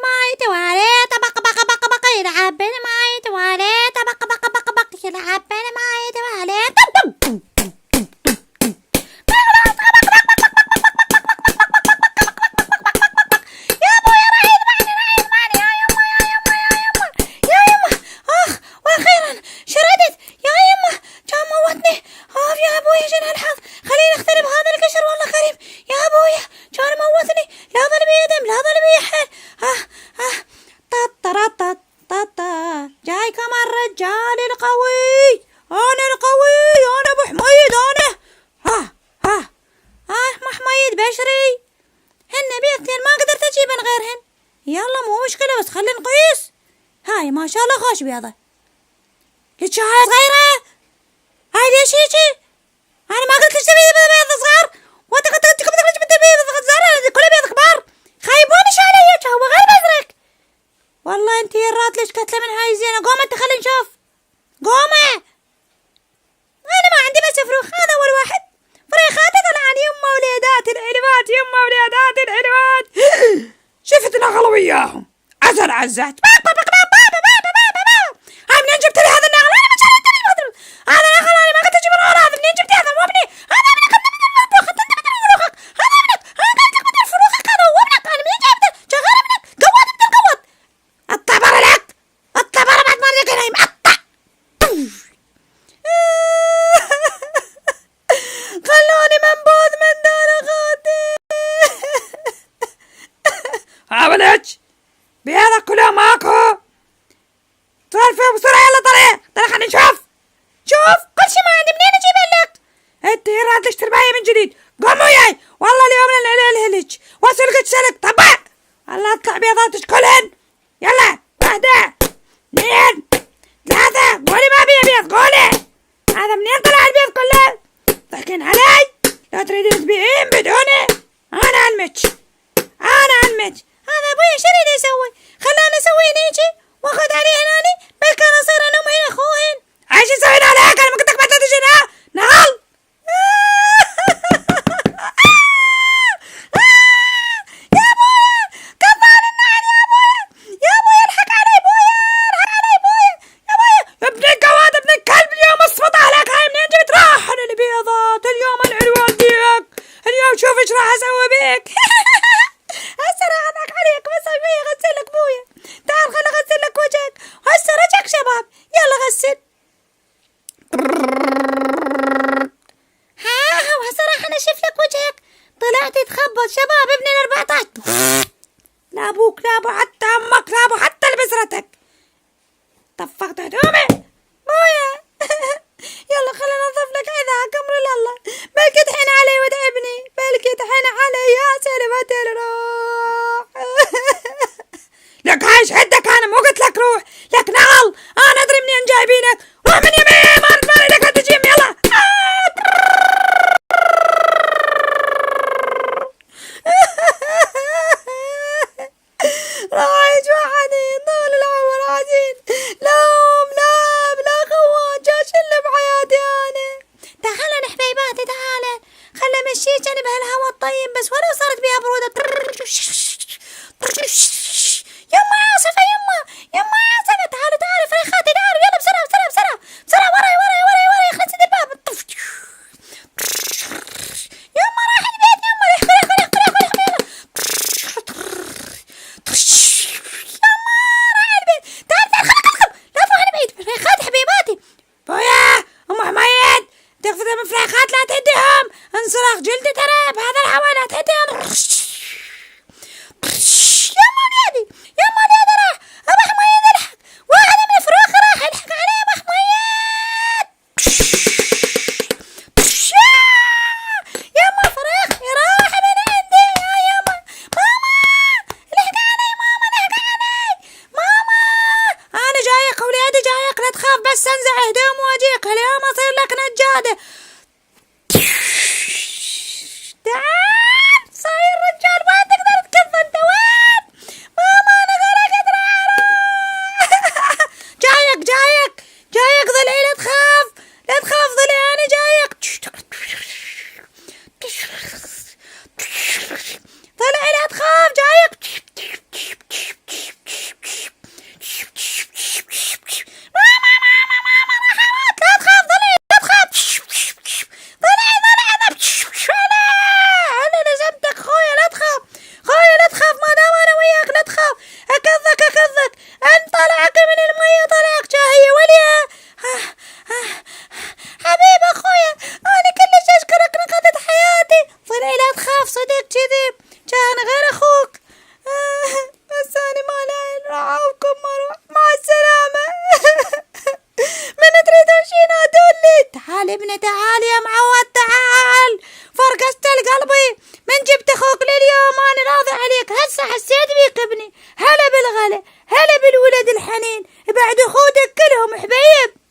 معي تواليت بق بق بق بق يلعبن معي تواليت بق بق بق بق يلعبن معي تواليت يا ابوي رعيد معني يا يما يا يما يا يما يا يما واخيرا شردت يا يما كان موتني يا ابوي جنى الحظ خليني اخترب هذا القشر والله كريم يا ابوي كان موتني لا ظل بي دم لا ظل بي حيل جاي كمان الرجال القوي انا القوي انا ابو حميد انا ابو حميد بشري هن بيتين ما قدرت اجيبن غيرهن يلا مو مشكلة بس خلي نقيس هاي ما شاء الله خوش بيضة ليش هاي صغيرة هاي ليش هيجي انا ما قلت لك تبي بيض صغار وانت قلت لك بدي بيض صغار كل بيض كبار خايبوني عليك هو غير بزرق والله انت يا رات ليش كتلة من هاي زينة قوم انت خلي نشوف قومة انا ما عندي بس فروخ هذا اول واحد فريخاتي طلعان يما وليدات العلوات يما وليدات العلوات شفتنا غلو وياهم عسل عزات هاي منين جبت لي هذا النغل انا ما شريتني هذا نغل انا ما قلت اجيب الغول هذا منين جبت هذا مو ابني هذا ابنك انت بدل فروخك انت بدل فروخك هذا ابنك انا قلت لك بدل فروخك هذا هو ابنك انا منين جبته شغال ابنك قوت بدل قوت الطبر لك الطبر بعد ما رجعنا يمقطع خلوني منبوذ من دون اخوتي حاولت بهذا كله ماكو صرفي بسرعة يلا طلع خلينا نشوف شوف كل شي ما عندي منين اجيب لك انت راد ليش ترباية من جديد قوم وياي والله اليوم الهلج واسلقك سلك طبع الله اطلع بيضاتك كلهن يلا 1 2 3 قولي ما بيه بيض قولي هذا منين طلع البيض كله ضحكين علي لا تريدين تبيعين بدوني انا علمك هذا ابوي شو يريد يسوي خلانا نسوي نيجي واخذ عليه هناني بل كان اصير انا وهي اخوهن ايش سوينا عليك انا ما قلت لك ما تجي هنا نغل يا ابويا كفار النار يا ابويا الحق علي ابويا يا ابن القواد ابن الكلب اليوم اصفط عليك هاي منين جبت راح انا البيضات اليوم العلوان ديك اليوم شوف ايش راح اسوي بيك هسه راح اضحك عليك بس ابويا غسل لك ابويا تعال خل اغسل لك وجهك هسه رجعك شباب يلا غسل هسه راح انشف لك وجهك طلعت تخبط شباب ابن ال14 لا ابوك لا ابو حتى امك لا ابو حتى لبسرتك طفقت هدومي مويا يلا خلينا نضيف لك عذاك امر الله بلكي تحين علي ود ابني بلكي تحين علي يا سلمة الروح لك هايش حدك انا مو قلت لك روح لك نغل انا ادري منين جايبينك روح من يمين ما ردماني لك هتجيم يلا راح يجوعني طول العمر عزيز لوم لا خوان جاش اللي بحياتي انا تعال حبيباتي تعال خلي امشيك انا بهالهوا الطيب بس ولو صارت بيها برودة يما عاصفة يما عاصفة تعالوا فريخاتي تعالوا يلا بسرعة وراي خلص الباب يما راح البيت يما ريح تعال لا فوق بعيد فريخات حبيباتي بويا ام حميد تقفز من فريخات لا تهديهم انسرق جلدي ترى بهذا الهواء لا تهديهم يا ماليدي راح ابو حميد الحق واحد من الفروخ راح يلحق عليه ابو حميد يما فريخ راح من عندي يا يما ماما لحق علي ماما انا جايك وليدي جايك لا تخاف بس انزع هدوم واجيك اليوم اصير لك نجاده تعال صاير رجال ما تقدر تكف انت وين ماما انا غرقت جايك ضلعي لا تخاف ضلعي انا جايك طلعي لا تخاف جايك عليك، هسه حسيت بيك ابني. هلا بالغلا، هلا بالولد الحنين، بعد خودك كلهم حبيب.